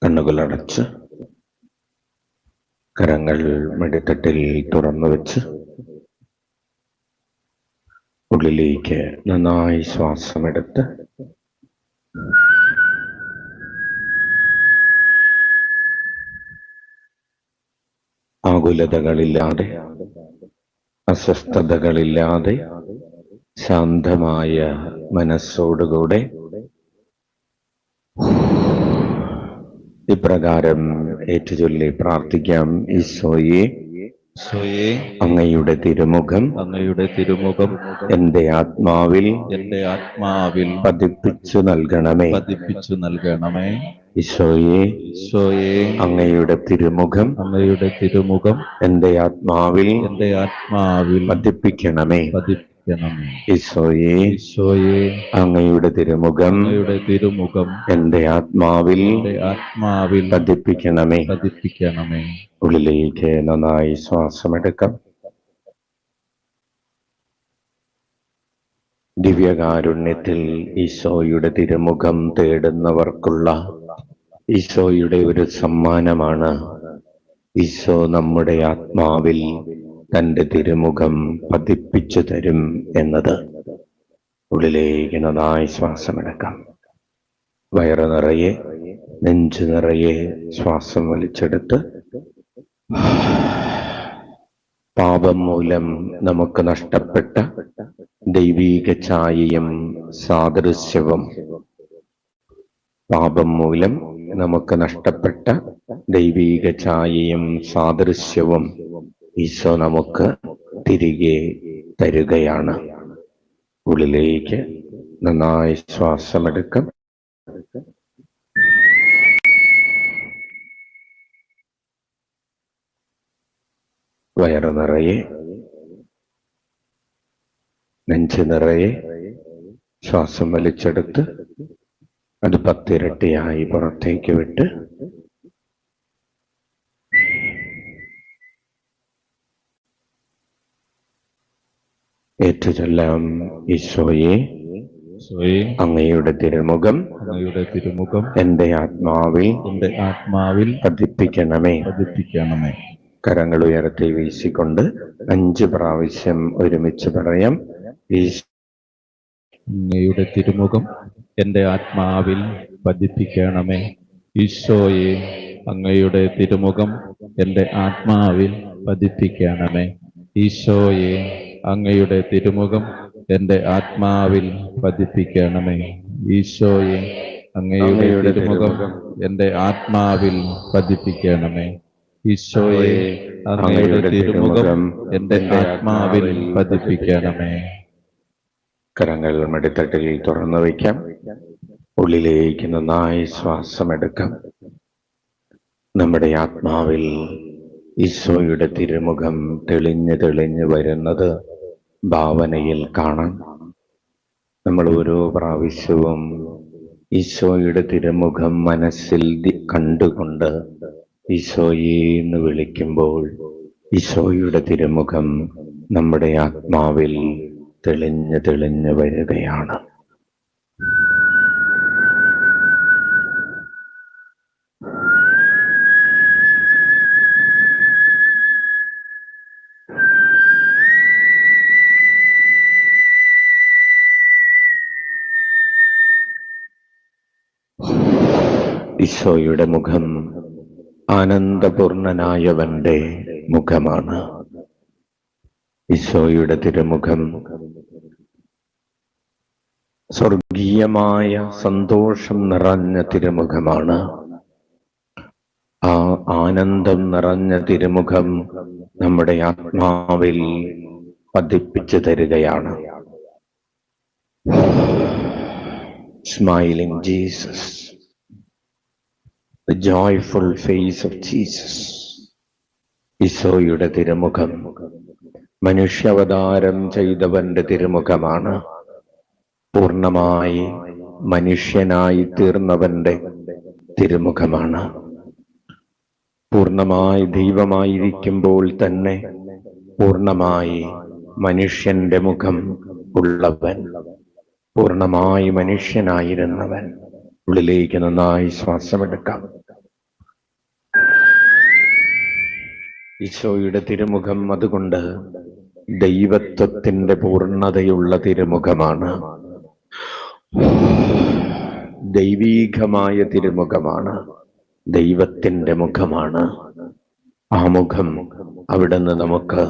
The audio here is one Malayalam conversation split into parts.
കണ്ണുകളടച്ച് കരങ്ങൾ മടിത്തട്ടിൽ തുറന്നു വെച്ച് ഉള്ളിലേക്ക് നന്നായി ശ്വാസമെടുത്ത് ആകുലതകളില്ലാതെ അസ്വസ്ഥതകളില്ലാതെ ശാന്തമായ മനസ്സോടുകൂടെ ഇപ്രകാരം ഏറ്റുചൊല്ലി പ്രാർത്ഥിക്കാം. ഈശോയെ, അങ്ങയുടെ തിരുമുഖം എന്റെ ആത്മാവിൽ പതിപ്പിച്ചു നൽകണമേ. ഈശോയെ, അങ്ങയുടെ തിരുമുഖം എന്റെ ആത്മാവിൽ പതിപ്പിക്കണമേ. ഈശോയെ, അങ്ങയുടെ തിരുമുഖം എന്റെ ആത്മാവിൽ പതിപ്പിക്കണമേ. ഉള്ളിലേക്ക് നന്നായി ശ്വാസമെടുക്കാം. ദിവ്യകാരുണ്യത്തിൽ ഈശോയുടെ തിരുമുഖം തേടുന്നവർക്കുള്ള ഈശോയുടെ ഒരു സമ്മാനമാണ് ഈശോ നമ്മുടെ ആത്മാവിൽ തൻ്റെ തിരുമുഖം പതിപ്പിച്ചു തരും എന്നത്. ഉള്ളിലേക്ക് നന്നായി ശ്വാസമെടുക്കാം. വയറ് നിറയെ, നെഞ്ചു നിറയെ ശ്വാസം വലിച്ചെടുത്ത് പാപം മൂലം നമുക്ക് നഷ്ടപ്പെട്ട ദൈവീക ഛായയും സാദൃശ്യവും, പാപം മൂലം നമുക്ക് നഷ്ടപ്പെട്ട ദൈവീക ഛായയും സാദൃശ്യവും ഈശോ നമുക്ക് തിരികെ തരുകയാണ്. ഉള്ളിലേക്ക് നന്നായി ശ്വാസമെടുക്കാം. വയറ് നിറയെ, നെഞ്ച് നിറയെ ശ്വാസം വലിച്ചെടുത്ത് അത് 10 ഇരട്ടിയായി പുറത്തേക്ക് വിട്ട് ഏറ്റുചൊല്ലാം. ഈശോയെ, അങ്ങയുടെ തിരുമുഖം എന്റെ ആത്മാവിൽ പതിപ്പിക്കണമേ. കരങ്ങൾ ഉയർത്തി വീശിക്കൊണ്ട് 5 പ്രാവശ്യം ഒരുമിച്ച് പറയാം. അങ്ങയുടെ തിരുമുഖം എൻ്റെ ആത്മാവിൽ പതിപ്പിക്കണമേ. ഈശോയെ, അങ്ങയുടെ തിരുമുഖം എൻ്റെ ആത്മാവിൽ പതിപ്പിക്കണമേ. ഈശോയെ, അങ്ങയുടെ തിരുമുഖം എൻ്റെ ആത്മാവിൽ പതിപ്പിക്കണമേ. ഈശോയെ, അങ്ങയുടെ തിരുമുഖം എൻ്റെ ആത്മാവിൽ പതിപ്പിക്കണമേ. ഈശോയെ, അങ്ങയുടെ തിരുമുഖം എൻ്റെ ആത്മാവിൽ പതിപ്പിക്കണമേ. കരങ്ങൾ മടിത്തട്ടിൽ തുറന്നു വയ്ക്കാം. ഉള്ളിലേക്ക് നന്നായി ശ്വാസമെടുക്കാം. നമ്മുടെ ആത്മാവിൽ ഈശോയുടെ തിരുമുഖം തെളിഞ്ഞ് വരുന്നത് ഭാവനയിൽ കാണാം. നമ്മൾ ഓരോ പ്രാവശ്യവും ഈശോയുടെ തിരുമുഖം മനസ്സിൽ കണ്ടുകൊണ്ട് ഈശോയെ എന്ന് വിളിക്കുമ്പോൾ ഈശോയുടെ തിരുമുഖം നമ്മുടെ ആത്മാവിൽ തെളിഞ്ഞ് വരികയാണ്. ഈശോയുടെ മുഖം ആനന്ദപൂർണനായവന്റെ മുഖമാണ്. ഈശോയുടെ തിരുമുഖം സ്വർഗീയമായ സന്തോഷം നിറഞ്ഞ തിരുമുഖമാണ്. ആ ആനന്ദം നിറഞ്ഞ തിരുമുഖം നമ്മുടെ ആത്മാവിൽ പതിപ്പിച്ചു തരികയാണ്. Smiling Jesus, the joyful face of Jesus. ഈശോയുടെ തിരുമുഖം മനുഷ്യാവതാരം ചെയ്തവന്റെ തിരുമുഖമാണ്. പൂർണ്ണമായി മനുഷ്യനായി തീർന്നവന്റെ തിരുമുഖമാണ്. പൂർണ്ണമായി ദൈവമായിരിക്കുമ്പോൾ തന്നെ പൂർണ്ണമായി മനുഷ്യന്റെ മുഖം ഉള്ളവൻ, പൂർണ്ണമായി മനുഷ്യനായിരുന്നവൻ. ഉള്ളിലേക്ക് നന്നായി ശ്വാസമെടുക്കാം. ഈശോയുടെ തിരുമുഖം അതുകൊണ്ട് ദൈവത്വത്തിന്റെ പൂർണ്ണതയുള്ള തിരുമുഖമാണ്. ദൈവീകമായ തിരുമുഖമാണ്. ദൈവത്തിന്റെ മുഖമാണ്. ആ മുഖം അവിടുന്ന് നമുക്ക്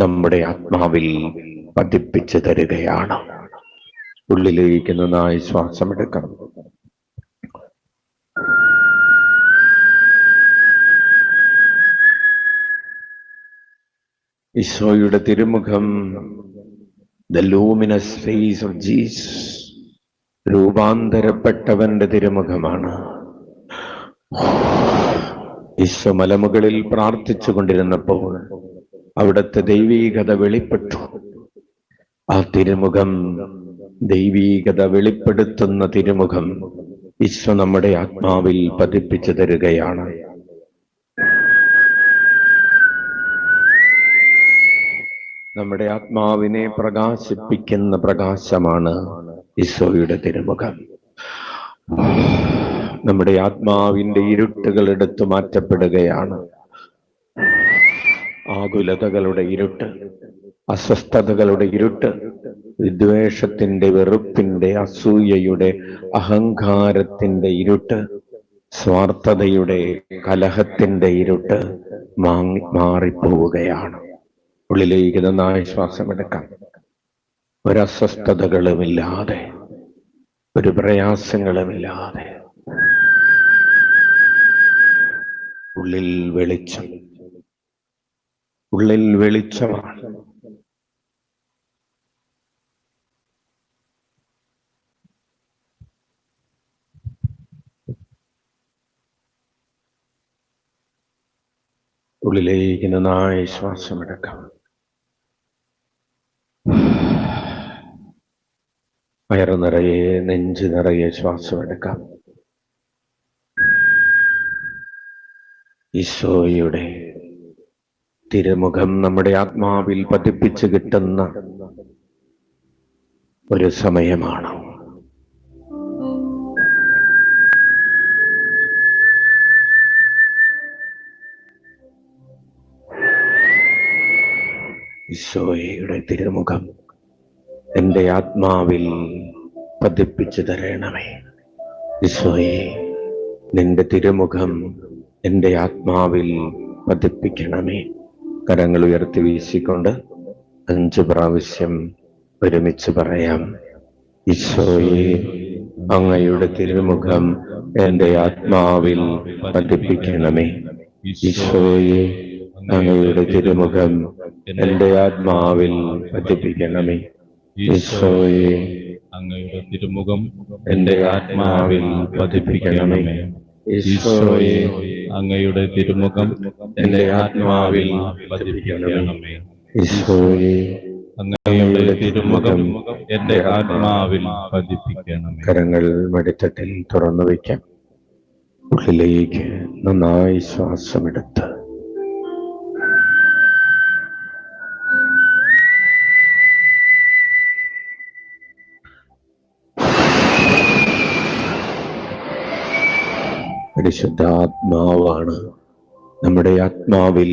നമ്മുടെ ആത്മാവിൽ പതിപ്പിച്ചു തരികയാണ്. ഉള്ളിലേക്ക് നന്നായി ശ്വാസമെടുക്കണം. ഈശോയുടെ തിരുമുഖം, the luminous face of Jesus, രൂപാന്തരപ്പെട്ടവന്റെ തിരുമുഖമാണ്. ഈശോ മലമുകളിൽ പ്രാർത്ഥിച്ചു കൊണ്ടിരുന്നപ്പോൾ അവിടുത്തെ ദൈവീകത വെളിപ്പെട്ടു. ആ തിരുമുഖം, ദൈവീകത വെളിപ്പെടുത്തുന്ന തിരുമുഖം ഈശോ നമ്മുടെ ആത്മാവിൽ പതിപ്പിച്ചു തരികയാണ്. നമ്മുടെ ആത്മാവിനെ പ്രകാശിപ്പിക്കുന്ന പ്രകാശമാണ് ഈശോയുടെ തിരുമുഖം. നമ്മുടെ ആത്മാവിന്റെ ഇരുട്ടുകൾ എടുത്തു മാറ്റപ്പെടുകയാണ്. ആകുലതകളുടെ ഇരുട്ട്, അസ്വസ്ഥതകളുടെ ഇരുട്ട്, വിദ്വേഷത്തിന്റെ, വെറുപ്പിന്റെ, അസൂയയുടെ, അഹങ്കാരത്തിന്റെ ഇരുട്ട്, സ്വാർത്ഥതയുടെ, കലഹത്തിന്റെ ഇരുട്ട് മാറിപ്പോവുകയാണ്. ഉള്ളിലേക്ക് നന്നായി ശ്വാസമെടുക്കാം. ഒരസ്വസ്ഥതകളുമില്ലാതെ, ഒരു പ്രയാസങ്ങളുമില്ലാതെ ഉള്ളിൽ വെളിച്ചം, ഉള്ളിൽ വെളിച്ചമാണ്. ഉള്ളിലേക്ക് നന്നായി ശ്വാസമെടുക്കാം. വയറു നിറയെ, നെഞ്ചു നിറയെ ശ്വാസമെടുക്കാം. ഈശോയുടെ തിരുമുഖം നമ്മുടെ ആത്മാവിൽ പതിപ്പിച്ച് കിട്ടുന്ന ഒരു സമയമാണ്. ഈശോയുടെ തിരുമുഖം എൻ്റെ ആത്മാവിൽ പതിപ്പിച്ചു തരണമേ. ഈശോയെ, നിന്റെ തിരുമുഖം എൻ്റെ ആത്മാവിൽ പതിപ്പിക്കണമേ. കരങ്ങൾ ഉയർത്തി വീശിക്കൊണ്ട് 5 പ്രാവശ്യം ഒരുമിച്ച് പറയാം. ഈശോയെ, അങ്ങയുടെ തിരുമുഖം എൻ്റെ ആത്മാവിൽ പതിപ്പിക്കണമേ. ഈശോയെ, അങ്ങയുടെ തിരുമുഖം എൻ്റെ ആത്മാവിൽ പതിപ്പിക്കണമേ. ഈശോയെ, അങ്ങയുടെ തിരുമുഖം എൻ്റെ ആത്മാവിൽ പതിപ്പിക്കണമേ. ഈശോയെ, അങ്ങയുടെ തിരുമുഖം എൻ്റെ ആത്മാവിൽ പതിപ്പിക്കണമേ. ഈശോയെ, അങ്ങയുടെ തിരുമുഖം എൻ്റെ ആത്മാവിൽ പതിപ്പിക്കണമേ. കരങ്ങൾ മടിത്തട്ടിൽ തുറന്നു വയ്ക്കാം. ഉള്ളിലേക്ക് നന്നായി ശ്വാസമെടുത്ത് പരിശുദ്ധാത്മാവാണ് നമ്മുടെ ആത്മാവിൽ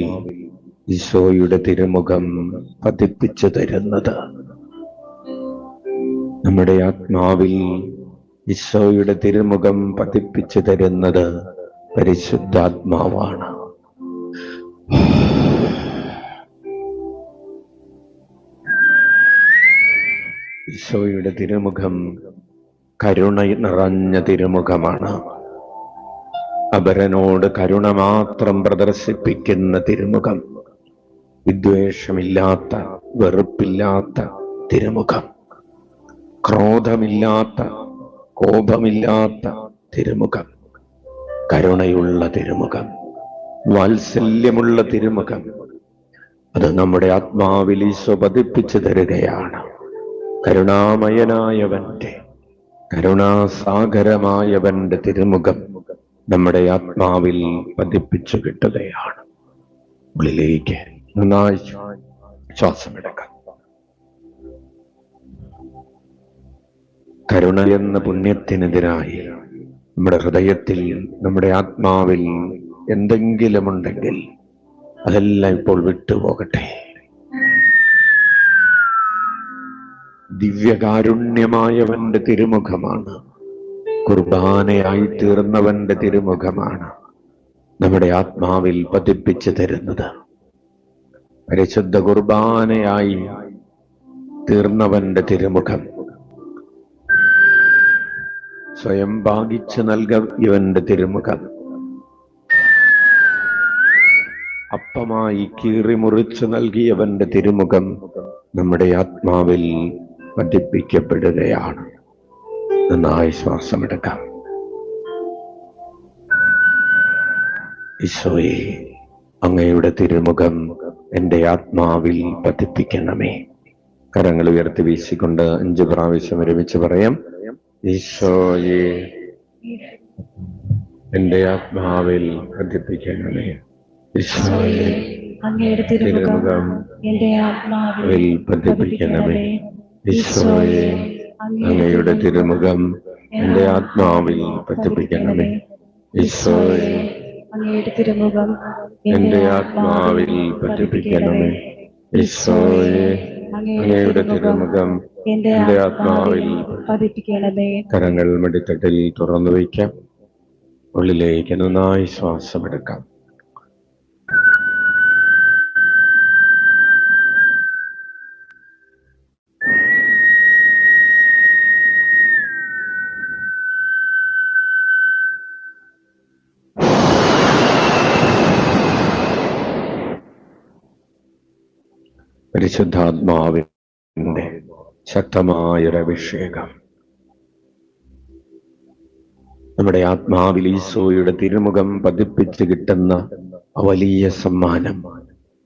ഈശോയുടെ തിരുമുഖം പതിപ്പിച്ചു തരുന്നത്. നമ്മുടെ ആത്മാവിൽ ഈശോയുടെ തിരുമുഖം പതിപ്പിച്ചു തരുന്നത് പരിശുദ്ധാത്മാവാണ്. ഈശോയുടെ തിരുമുഖം കരുണ നിറഞ്ഞ തിരുമുഖമാണ്. അപരനോട് കരുണ മാത്രം പ്രദർശിപ്പിക്കുന്ന തിരുമുഖം, വിദ്വേഷമില്ലാത്ത, വെറുപ്പില്ലാത്ത തിരുമുഖം, ക്രോധമില്ലാത്ത, കോപമില്ലാത്ത തിരുമുഖം, കരുണയുള്ള തിരുമുഖം, വാത്സല്യമുള്ള തിരുമുഖം, അത് നമ്മുടെ ആത്മാവിൽ ഈശോ പതിപ്പിച്ചു തരികയാണ്. കരുണാമയനായവന്റെ, കരുണാസാഗരമായവന്റെ തിരുമുഖം നമ്മുടെ ആത്മാവിൽ പതിപ്പിച്ചു കിട്ടുകയാണ്. ഉള്ളിലേക്ക് നന്നായി ശ്വാസമെടുക്കാം. കരുണ എന്ന പുണ്യത്തിനെതിരായി നമ്മുടെ ഹൃദയത്തിൽ, നമ്മുടെ ആത്മാവിൽ എന്തെങ്കിലുമുണ്ടെങ്കിൽ അതെല്ലാം ഇപ്പോൾ വിട്ടുപോകട്ടെ. ദിവ്യകാരുണ്യമായവന്റെ തിരുമുഖമാണ്, കുർബാനയായി തീർന്നവന്റെ തിരുമുഖമാണ് നമ്മുടെ ആത്മാവിൽ പതിപ്പിച്ചു തരുന്നത്. പരിശുദ്ധ കുർബാനയായി തീർന്നവന്റെ തിരുമുഖം, സ്വയം ഭാഗിച്ചു നൽകിയവന്റെ തിരുമുഖം, അപ്പമായി കീറിമുറിച്ചു നൽകിയവന്റെ തിരുമുഖം നമ്മുടെ ആത്മാവിൽ പതിപ്പിക്കപ്പെടുകയാണ്. നന്നായി ശ്വാസമെടുക്കാം. ഈശോയെ, അങ്ങയുടെ തിരുമുഖം എൻ്റെ ആത്മാവിൽ പതിപ്പിക്കണമേ. കരങ്ങൾ ഉയർത്തി വീശിക്കൊണ്ട് 5 പ്രാവശ്യം ഒരുമിച്ച് പറയാം. ഈശോയെ, എൻ്റെ ആത്മാവിൽ പതിപ്പിക്കണമേ. ഈശോയെ, അങ്ങയുടെ തിരുമുഖം എൻ്റെ ആത്മാവിൽ പതിപ്പിക്കണമേ. ഈശോയെ, അങ്ങയുടെ തിരുമുഖം എൻ്റെ ആത്മാവിൽ പതിപ്പിക്കണമേ. ഈശോയെ, അങ്ങയുടെ തിരുമുഖം എൻ്റെ ആത്മാവിൽ പതിപ്പിക്കണമേ. ഈശോയെ, അങ്ങയുടെ തിരുമുഖം എൻ്റെ ആത്മാവിൽ പതിപ്പിക്കണമേ. കരങ്ങൾ മടിത്തട്ടിൽ തുറന്നു വയ്ക്കാം. ഉള്ളിലേക്ക് നന്നായി ശ്വാസമെടുക്കാം. പരിശുദ്ധാത്മാവിന്റെ ശക്തമായൊരഭിഷേകം നമ്മുടെ ആത്മാവിൽ ഈശോയുടെ തിരുമുഖം പതിപ്പിച്ച് കിട്ടുന്ന വലിയ സമ്മാനം,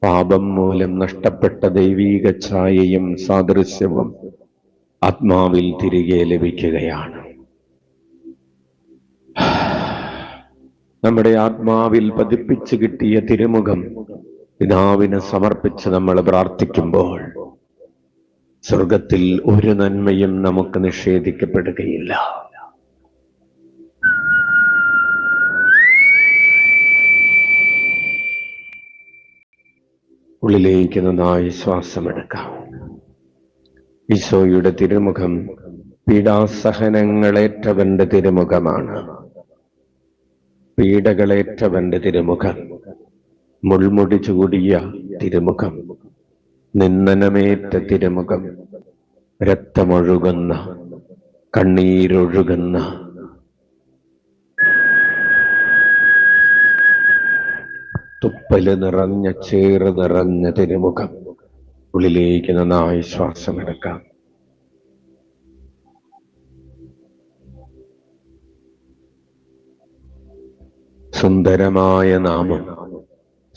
പാപം മൂലം നഷ്ടപ്പെട്ട ദൈവീക ഛായയും സാദൃശ്യവും ആത്മാവിൽ തിരികെ ലഭിക്കുകയാണ്. നമ്മുടെ ആത്മാവിൽ പതിപ്പിച്ച് കിട്ടിയ തിരുമുഖം പിതാവിനെ സമർപ്പിച്ച് നമ്മൾ പ്രാർത്ഥിക്കുമ്പോൾ സ്വർഗത്തിൽ ഒരു നന്മയും നമുക്ക് നിഷേധിക്കപ്പെടുകയില്ല. ഉള്ളിലേക്ക് നന്നായി ശ്വാസമെടുക്കാം. ഈശോയുടെ തിരുമുഖം പീഡാസഹനങ്ങളേറ്റവന്റെ തിരുമുഖമാണ്. പീഡകളേറ്റവന്റെ തിരുമുഖം, മുൾമുടി ചൂടിയ തിരുമുഖം, നിന്ദനമേറ്റ തിരുമുഖം, രക്തമൊഴുകുന്ന, കണ്ണീരൊഴുകുന്ന, തുപ്പല് നിറഞ്ഞ, ചേറ് നിറഞ്ഞ തിരുമുഖം. ഉള്ളിലേക്ക് നന്നായി ശ്വാസമെടുക്കാം. സുന്ദരമായ നാമം,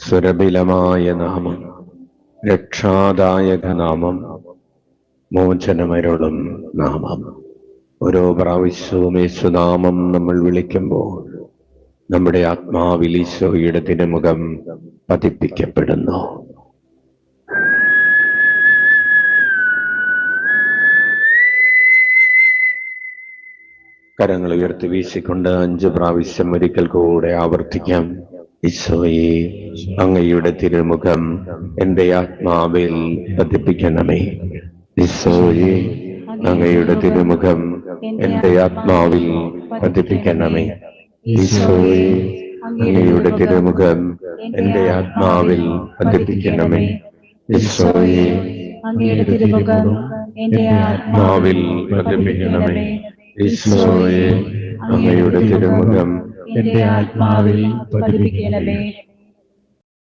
സുരഭിലമായ നാമം, രക്ഷാദായക നാമം, മോചനമരുളും നാമം. ഓരോ പ്രാവശ്യവും യേശുനാമം നമ്മൾ വിളിക്കുമ്പോൾ നമ്മുടെ ആത്മാവിൽ ഈശോയുടെ തിരുമുഖം പതിപ്പിക്കപ്പെടുന്നു. കരങ്ങൾ ഉയർത്തി വീശിക്കൊണ്ട് 5 പ്രാവശ്യം ഒരിക്കൽ കൂടെ ആവർത്തിക്കാം. ഈശോയെ, അങ്ങയുടെ തിരുമുഖം എൻ്റെ ആത്മാവിൽ പതിപ്പിക്കണമേ. ഈശോയെ, അങ്ങയുടെ തിരുമുഖം എൻ്റെ ആത്മാവിൽ പതിപ്പിക്കണമേ. ഈശോയെ, അങ്ങയുടെ തിരുമുഖം എൻ്റെ ആത്മാവിൽ പതിപ്പിക്കണമേ. ഈശോയെ, അങ്ങയുടെ തിരുമുഖം എൻ്റെ ആത്മാവിൽ പതിപ്പിക്കണമേ. ഈശോയെ, അങ്ങയുടെ തിരുമുഖം എൻ്റെ ആത്മാവിൽ പതിപ്പിക്കണമേ.